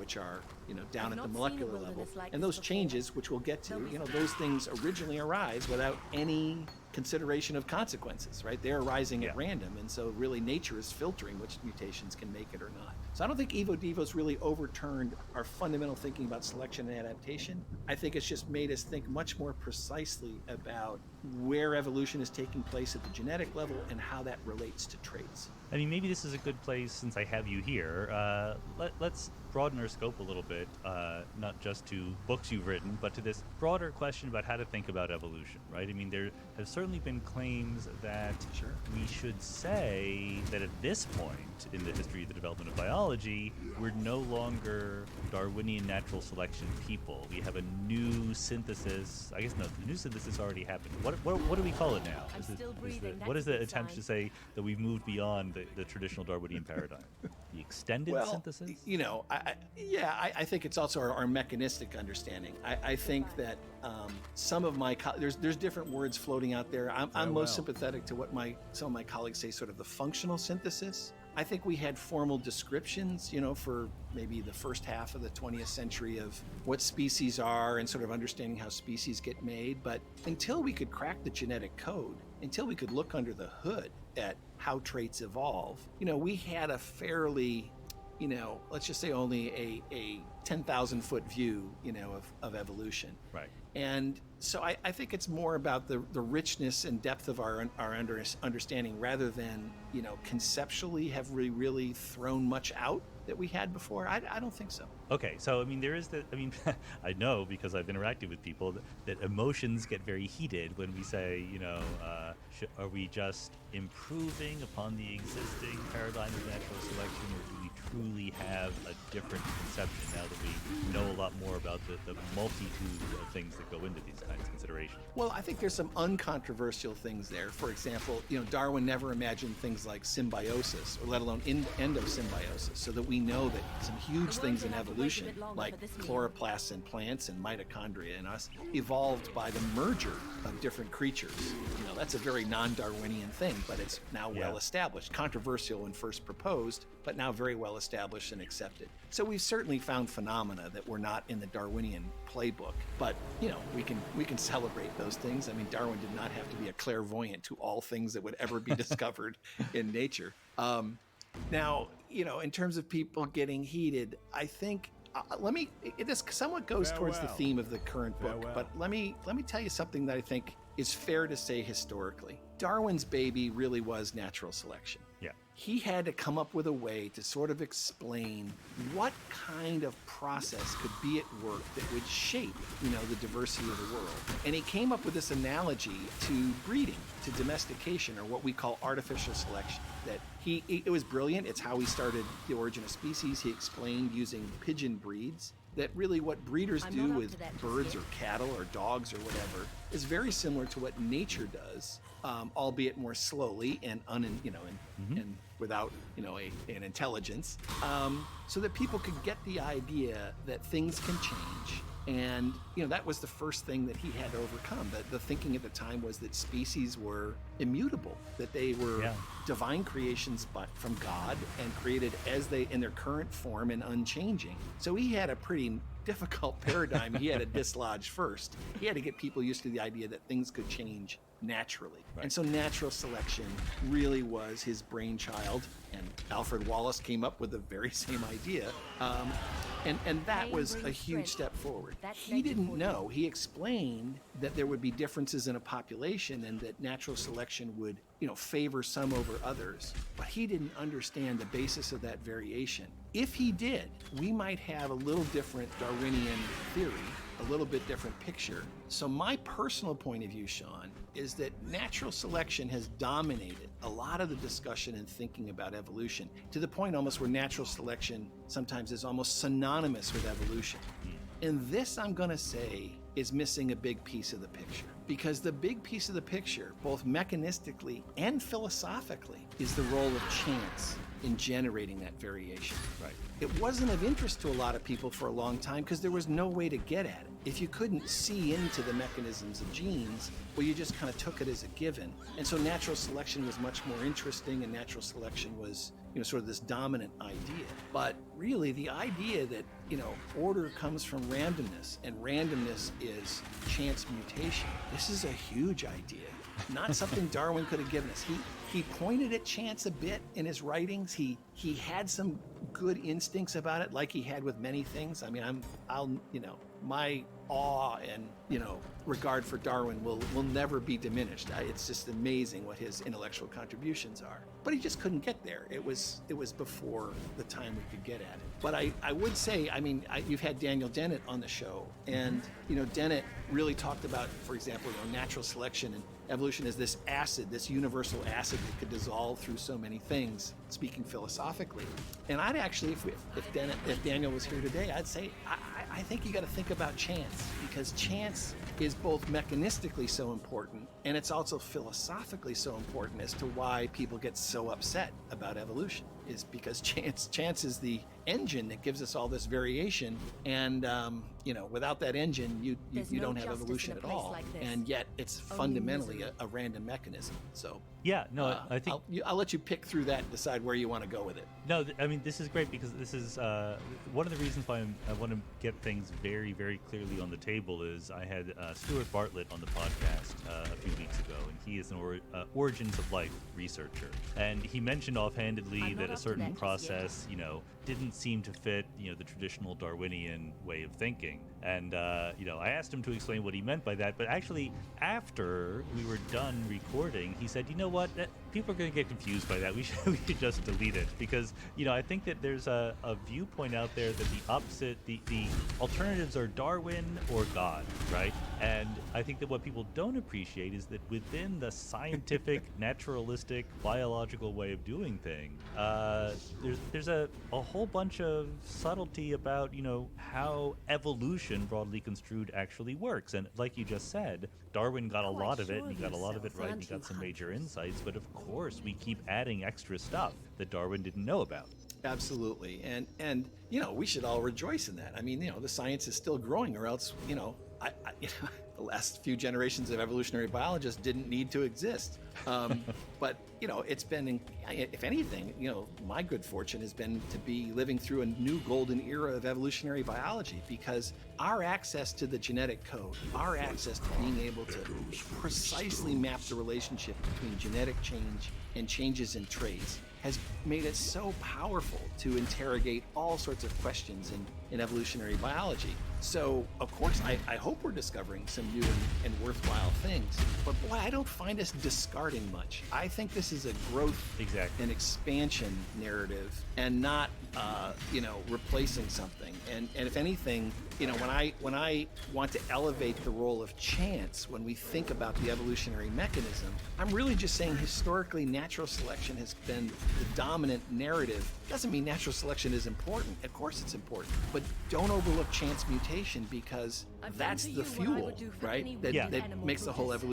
which are, down at the molecular level. And those changes, which we'll get to, those things originally arise without any consideration of consequences, right? They're arising at random, and so really nature is filtering which mutations can make it or not. So I don't think Evo Devo's really overturned our fundamental thinking about selection and adaptation. I think it's just made us think much more precisely about where evolution is taking place at the genetic level and how that relates to traits. I mean, maybe this is a good place, since I have you here. Let's broaden our scope a little bit, not just to books you've written, but to this broader question about how to think about evolution, right? I mean, there have certainly been claims that we should say that at this point in the history of the development of biology, we're no longer Darwinian natural selection people. We have a new synthesis. I guess no, the new synthesis already happened. What do we call it now? What is the attempt to say that we've moved beyond the traditional Darwinian paradigm? The extended synthesis? I think it's also our mechanistic understanding. I think that some of my there's different words floating out there. I'm most sympathetic to what some of my colleagues say, sort of the functional synthesis. I think we had formal descriptions, for maybe the first half of the 20th century of what species are and sort of understanding how species get made. But until we could crack the genetic code, until we could look under the hood at how traits evolve, we had a fairly, let's just say only a 10,000 foot view, of evolution. Right. And so I think it's more about the richness and depth of our understanding rather than, conceptually have we really thrown much out that we had before. I don't think so. Okay, so there is I know because I've interacted with people that emotions get very heated when we say, are we just improving upon the existing paradigm of natural selection, or do we truly have a different conception now that we know a lot more about the multitude of things that go into these kinds of considerations? Well, I think there's some uncontroversial things there. For example, Darwin never imagined things like symbiosis, or let alone endosymbiosis, so that we know that some huge things in evolution, like chloroplasts in plants and mitochondria in us, evolved by the merger of different creatures. That's a very non-Darwinian thing, but it's now well established. Controversial when first proposed, but now very well established and accepted. So we've certainly found phenomena that were not in the Darwinian playbook, but we can celebrate those things. I mean, Darwin did not have to be a clairvoyant to all things that would ever be discovered in nature. Now, in terms of people getting heated, I think this somewhat goes towards the theme of the current book, but let me tell you something that I think is fair to say historically. Darwin's baby really was natural selection. Yeah. He had to come up with a way to sort of explain what kind of process could be at work that would shape, the diversity of the world. And he came up with this analogy to breeding, to domestication, or what we call artificial selection. That it was brilliant. It's how he started the origin of species. He explained using pigeon breeds that really what breeders do with birds or cattle or dogs or whatever is very similar to what nature does, albeit more slowly and and without an intelligence, so that people could get the idea that things can change. And, that was the first thing that he had to overcome. The thinking at the time was that species were immutable, that they were divine creations from God and created as they in their current form and unchanging. So he had a pretty difficult paradigm he had to dislodge first. He had to get people used to the idea that things could change naturally. Right. And so natural selection really was his brainchild, and Alfred Wallace came up with the very same idea. And that was a huge step forward. He didn't know. He explained that there would be differences in a population and that natural selection would, favor some over others. But he didn't understand the basis of that variation. If he did, we might have a little different Darwinian theory, a little bit different picture. So my personal point of view, Sean, is that natural selection has dominated a lot of the discussion and thinking about evolution, to the point almost where natural selection sometimes is almost synonymous with evolution. And this, I'm going to say, is missing a big piece of the picture. Because the big piece of the picture, both mechanistically and philosophically, is the role of chance in generating that variation. Right. it wasn't of interest to a lot of people for a long time because there was no way to get at it. If you couldn't see into the mechanisms of genes, well, you just kind of took it as a given. And so natural selection was much more interesting, and natural selection was, sort of this dominant idea. But really, the idea that, order comes from randomness, and randomness is chance mutation, this is a huge idea. Not something Darwin could have given us. He pointed at chance a bit in his writings. He had some good instincts about it, like he had with many things. I mean, my awe and regard for Darwin will never be diminished. It's just amazing what his intellectual contributions are. But he just couldn't get there. It was before the time we could get at it. But I would say, you've had Daniel Dennett on the show, and Dennett really talked about, for example, natural selection and evolution as this acid, this universal acid that could dissolve through so many things, speaking philosophically. And I'd actually, if Daniel was here today, I'd say I think you got to think about chance, because chance is both mechanistically so important, and it's also philosophically so important as to why people get so upset about evolution, is because chance is the engine that gives us all this variation, and without that engine, you don't have evolution at all, and yet it's fundamentally a random mechanism. So I think I'll let you pick through that and decide where you want to go with it. No, this is great, because this is one of the reasons why I want to get things very, very clearly on the table. Is I had Stuart Bartlett on the podcast a few weeks ago, and he is an origins of life researcher, and he mentioned offhandedly that a certain process, didn't seem to fit, the traditional Darwinian way of thinking. And, I asked him to explain what he meant by that. But actually, after we were done recording, he said, people are going to get confused by that. We should just delete it. Because, I think that there's a viewpoint out there that the opposite, the alternatives are Darwin or God, right? And I think that what people don't appreciate is that within the scientific, naturalistic, biological way of doing things, there's a whole bunch of subtlety about, how evolution, broadly construed, actually works. And like you just said, Darwin got a lot of it, and he got a lot of it right, and he got some major insights. But of course, we keep adding extra stuff that Darwin didn't know about. Absolutely. And we should all rejoice in that. I mean, the science is still growing, or else, the last few generations of evolutionary biologists didn't need to exist. But, it's been, if anything, my good fortune has been to be living through a new golden era of evolutionary biology, because our access to the genetic code, our access to being able to precisely map the relationship between genetic change and changes in traits has made it so powerful to interrogate all sorts of questions in evolutionary biology. So, of course, I hope we're discovering some new and worthwhile things. But boy, I don't find us discarding much. I think this is a growth and expansion narrative, and not, replacing something. And if anything, when I want to elevate the role of chance when we think about the evolutionary mechanism, I'm really just saying historically natural selection has been the dominant narrative. Doesn't mean natural selection is important. Of course it's important. But don't overlook chance mutation, because that's the fuel, right? That makes the whole evolution